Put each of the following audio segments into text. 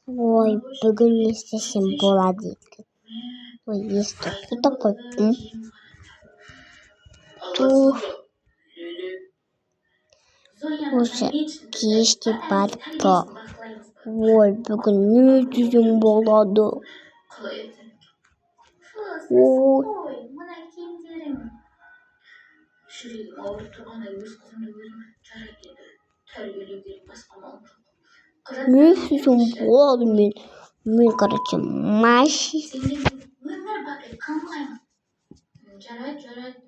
Ой, бүгін не істесем болады екен. Ой, есті құлдап қойыппын. Осы кеште барып ой, бүгін не істесем болады. Ой, мына киімдерім. Жүрегім ауырып тұрғанда өз қызымды өзім жарайды еді. Тәрбиелеу керек, басқа мал жоқ. не істесем болады мен, короче, машина. Өмір бақи қылмаймын. Жарайды.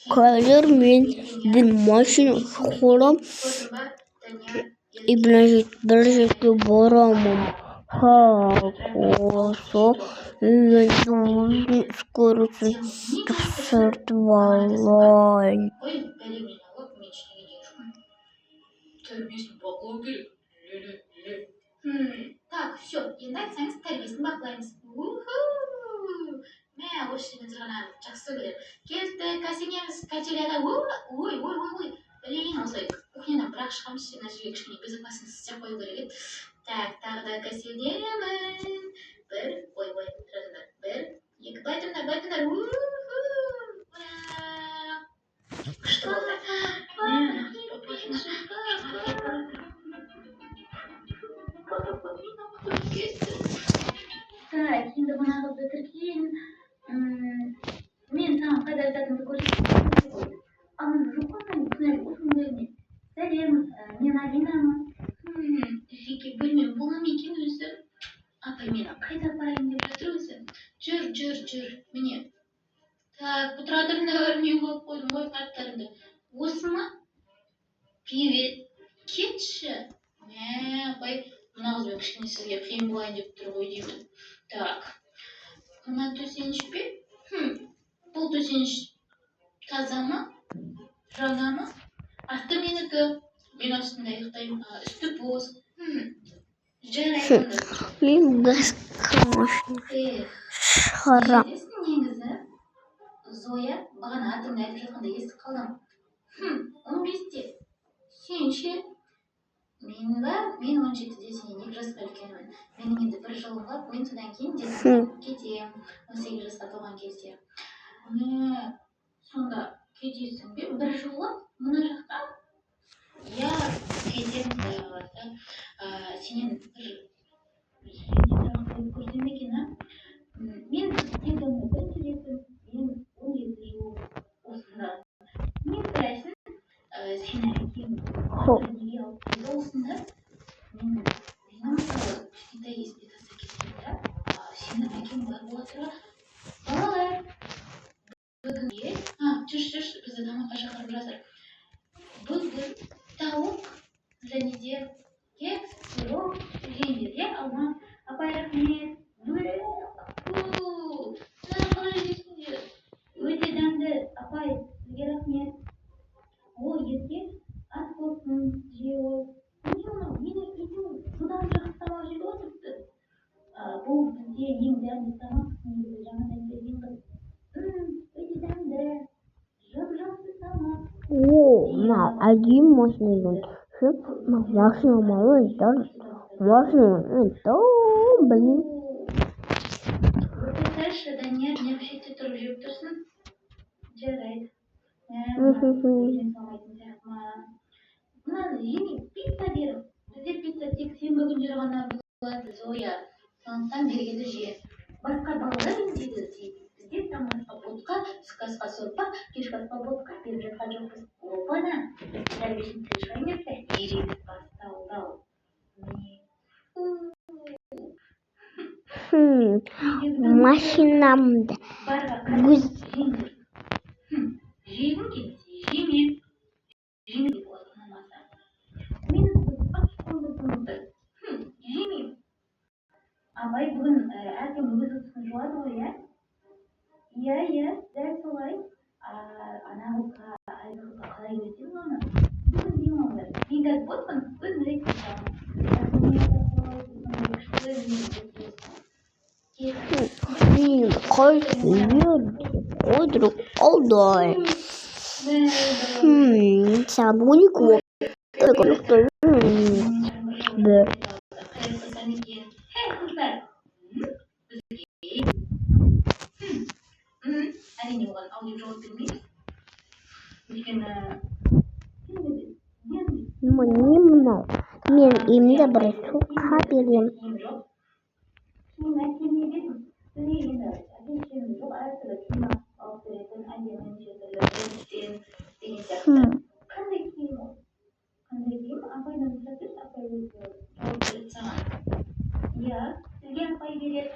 Қазір мен бір машина шақырамын и бір жерге барамын. Осы енді өзінің скоростын сұртып алайын. Ой, бәлемен алып, мен ештеңе деген жоқпын. Тәрбиесін бақылау керек. Так, все, енді айтсаңыз тәрбиесін бақылаймыз. Мә, осы жерден сырғанағанды жақсы көрем. Келдік, кәсеңеміз качеляда. Ой. Блин, осылай кухнядан бірақ шығамыз, мына жерге кішкене безопасность істеп қою керек еді. Так, тағы да кәселемін. Бір, ой, тұрыңдар. Бір, екі, байтыңдар. Күшті болды. Так, енді мына қызды тіркейін. Мен саған қайда айтатынымды көрсетейін. Ананы жоқ қоймай, күнәлі өкімдеріне. Сәлем, мен Алинамын. Жеке бөлмем бола ма екен өзі? Апай мені қайда апарайын деп жатыр өзі? Жүр. Міне. Так, бұтыра тұрыңдар, мен қойып қойдым ғой қарттарымды. Осы ма? Привет. Кетші. Апай, мына қызбен кішкене сізге қиын болайын деп тұр ғой деймін. Так. Мына төсеніш пе? Бұл төсеніш таза ма? Жаңа ма? Асты менікі. Мен астында ұйықтаймын. Үсті бос. Жарайды. Мен басқа машина шығарам. Негізі Зоя бағана атыңды айтып жатқанда естіп қалдым. 15-те. Сен ше? Мен 17-де, сен 2 жасқа үлкенмін. Менің енді 1 жылым бар, мен содан кейін кетем. 18 жасқа толған кезде. Сонда кетесің бе? 1 жылы мына жақта? Я кетем құдай қаласа. Сенен бір көрсем екен, мен тегімді бірінші ретім, мен 17 жыл осында. Мен сұрайсын, сені әкем неге алып келді осында? Мен мысалы кішкентай есте таса кеткенде, сені әкем бар бола тұра. Балалар, бүгінге, жүрші, бізді тамаққа шақырып жатыр. Бүгін тауық және де кекс, пирог жеңдер, алма. Апай, рахмет. Қалай жейсіңдер? Өте дәмді. Апай, сізге рахмет. О, еркек, ас болсын, жеу. Менің итім бұдан жақсы тамақ жеп отырыпты. Бұл бізде ең дәмді тамақ, негізі жаңадан келген қыз. Өте дәмді. Жап-жақсы тамақ. Мынау әдейі машинадан түсіп, машинама өздер. Блин. Өтесайшы, Данияр, не шетте тұрып жеп тұрсын? Жарайды. Мынаны жеме, пицца берім. Бізде пицца тек сенбі күндері ғана болады, Зоя. Сондықтан бергенді же. Басқа балалар емдейді. Бізде таңғы ботқа, түскі асқа сорпа, кешкі асқа ботқа беріп жатқан жоқпыз. Опана, тәрбиесін тілшайын депті, ереді басталды. Машинамды өз жегім келсе, жеме. Жеме деп отырмаса. Мен ұстымды. Жемем. Абай бүгін әркім өз ұтысын жуады ғой, иә? Иә, дәл солай. Ана қызға айдыққа қалай көрсем оны? Бүгін демалдар. Мен қазір боспын, өзім реттеп жағым. Мен қойдырып қалдай. Сабуник Hey kızlar. Әрине оған аудио жауап бермейміз. Өйткені Мынау мен емді бір суқа берем. Iya, сізге апай береді.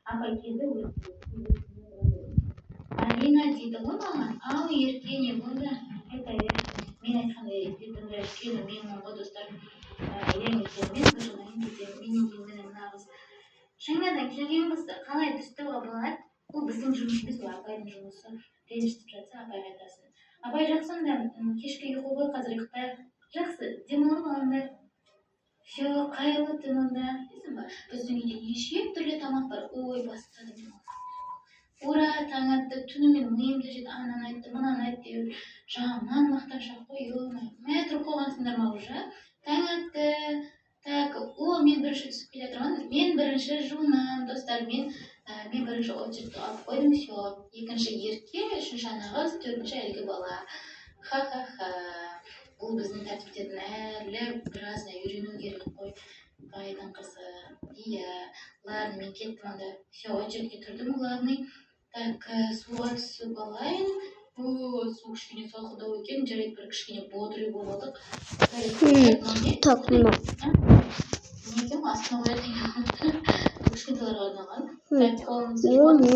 Апай келді Алина дейді ғой маған, ал ертең не болды? Айта бер. Мен айтқандай ертеңгі үлкені менің достарым ерекшелігімен бір жылдан кетемін. Менен кейін міне нағыз жаңадан келген қызды қалай дұрыстауға болады? Ол біздің жұмысымыз, ол апайдың жұмысы. Ренжісіп жатса апайға айтасың. Апай жақсы онда кешкі ұйқы ғой, қазір ұйықтайық. Жақсы, демалып алыңдар. Все, қайырлы түн онда. Дейсің ба? Біздің үйде неше түрлі тамақ бар. Ой, бастадым. Ура, таң атты, түнімен миымды жеді, анан айтты, мынаны айтты деп, жағымнан мақтаншақ қойылмай. Мә тұрып қойғансыңдар ма уже? Таң атты. Так, мен бірінші түсіп келе жатырмын. Мен бірінші жуынам, достар, мен бірінші очередті алып қойдым, все. Екінші ерке, үшінші анағыз, төртінші әлгі бала. Ха-ха-ха. Бұл біздің тәртіптердің әлі біразына үйрену керек қой. Байдың қызы. Иә. Ладно, мен кеттім онда. Все, очередке тұрдым, главный. Так, суға түсіп алайын. Су кішкене салқындау екен, жарайды бір кішкене бодрый болдық. Так, мынау. Не екен, астына қоятын. Кішкентайларға арналған. Так, қолымызды жуамыз.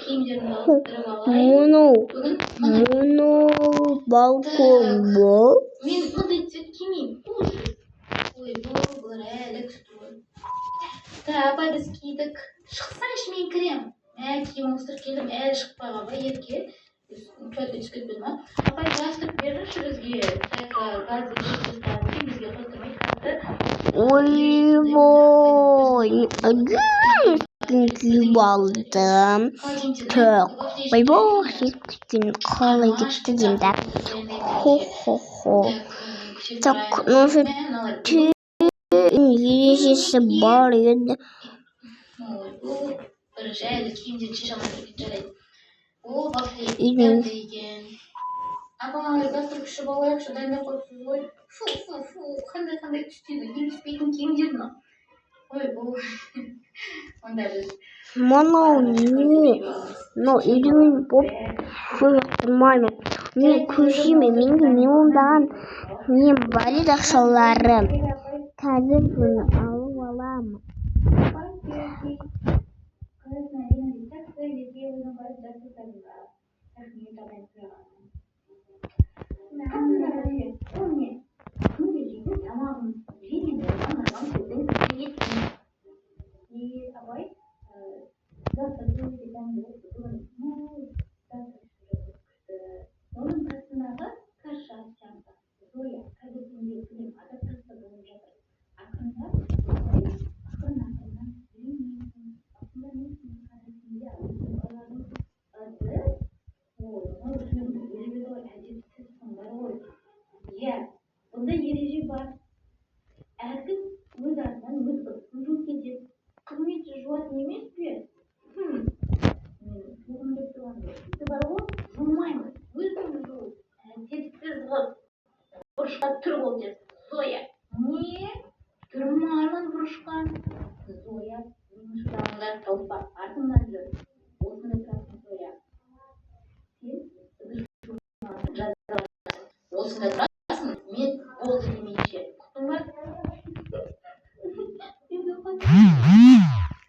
Киімдерімді ауыстырып алайын. Балкон бұл. Мен мындай цвет кимеймін. Ой, бұлар әлі күтіп тұр. Апай біз кидік. Шықсаңшы мен кірем. Киім ауыстырып келдім, әлі шықпаған ба ерке. Туалетке түсіп кетпеді ма? Апай гастырып беріңізші бізге. Так, газды жіберіп бізге қостырмайды қатты. Ойбой, киіп алдым. Так, ойбой, сен қалай кетті деймді. Хо-хо-хо. Так, нужно ережесі бар еді. Бірінші әлі киімден шеше алмай жарайды. Ол бақылы деген. Апай, гастырып ішіп алайықшы, дайындап қойыпсыз ғой. Фу, қандай түстеді, еліспейтін киімдердің. Ой, бұл. Онда біз. Мынау не? Мынау үйден боп жақтырмаймын. Мен көшеме, менде не ондаған нем бар еді ақшаларым. Қазір бұны алып аламын. Бұнда ереже бар. Әркім өз артынан өз ұрысын жуып кетеді. Қызметші жуатын емес пе? Менің туғым деп тұрған тіпті бар ғой, жумаймын. Өзім жу. Тетіксіз қыз. Бұрышқа тұр бол деп. Зоя. Не? Тұрмаймын бұрышқа. Зоя. Менің шыдамыңдар тауыспа. Артымнан жүр. Осында тұрасың, Зоя. Сен осында тұрасың, мен болды демейше. Құтың бар?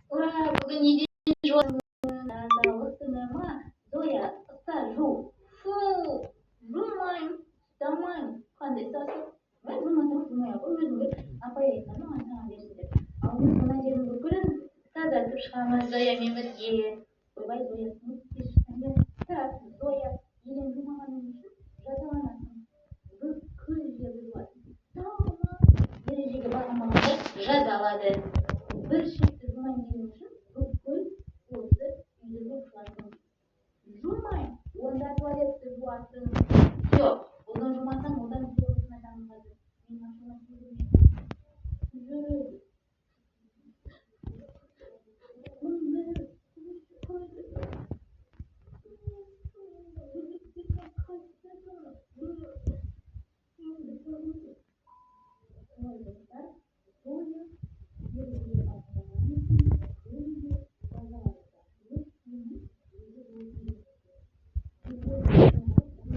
Ура, бүгін неден жуасың? Тазалықтыны ма? Зоя, ұста жу. Фу, жумайым, ұстамайым. Қандай сасық? Мен жумасам жумай-ақ өзіңді апай айтқаны маған саған берсін деп. Ал мен мына жерін бүкілін тазартып шығамыз Зоямен бірге. Ойбай, Зоя, тез шықсаңдар. Так, Зоя, елен жумағаның үшін жазаланасың. Бүкіл жерді жуасың. Талма ережеге бағынбағандар жазалады. Бір шекті жумайын деген үшін бүкіл осы үйді жуып шығасың. Жумай, онда туалетті жуа. жуасың. Все, одан жумасаң, одан күйеуісіне дамылады. Мен машина жүреді.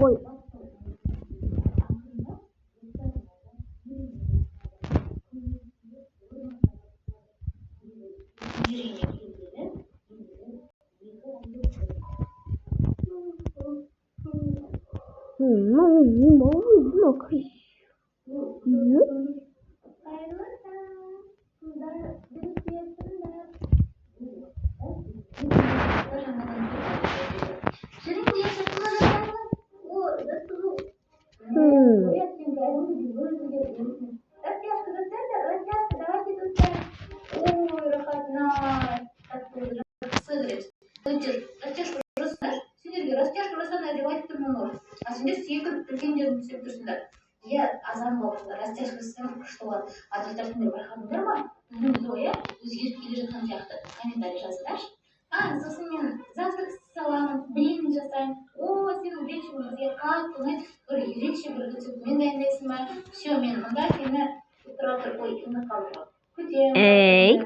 Ой, ну, мокрый. Сендерге растяжка жасаңдар деп айтып тұрмын ғой. А сендер секіріп білген жерін істеп тұрсыңдар. Иә, азан уақытында растяжка жасасаң күшті болады. Адалдар сендер байқадыңдар ма? Біздің Зоя өзгеріп келе жатқан сияқты. Комментарий жазыңдаршы. Сосын мен завтрак істей аламын, блин жасаймын. О, сенің блинчигің бізге қатты ұнайды. Бір ерекше бір рецептімен дайындайсың ба? Все, мен мында сені тұра тұр. Ой, үні қалды. Эй,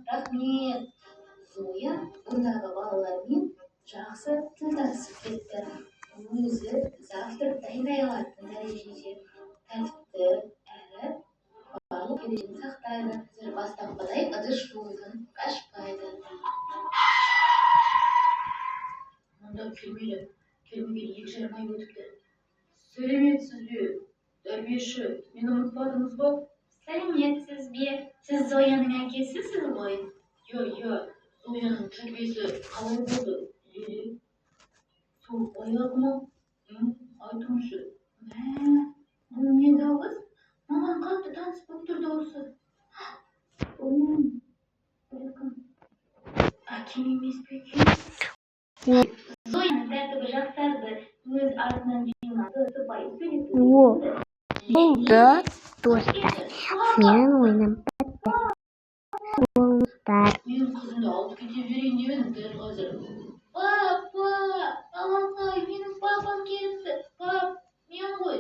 рахмет. Зоя бұндағы балалармен жақсы тіл табысып кетті. Өзі завтрак дайындай алатын дәрежеде тәртіпті әрі барлық ережені сақтайды. Бастапқыдай ыдыс-жуудан қашпайды. Мұнда келмегелі 2,5 ай өтіпті. Сәлеметсіз бе, тәрбиеші, мені ұмытпадыңыз ба? Сәлеметсіз бе, сіз Зояның әкесісіз ғой? Иә, Зояның тәрбиесі қалай болды? Сол аяғы ма? Айтыңызшы. Бұл не дауыс? Маған қатты таныс болып тұр дауысы. Бәлкім әкем емес пе екен? Зояның тәртібі жақсарды, өз артынан жинады, сыпайы сөйлесті. да, достар, мен ойнап болыңыздар. Мен қызымды алып кете берейін деп едім дәл қазір. Папа, алаңқай, менің папам келіпті. Пап, мен ғой.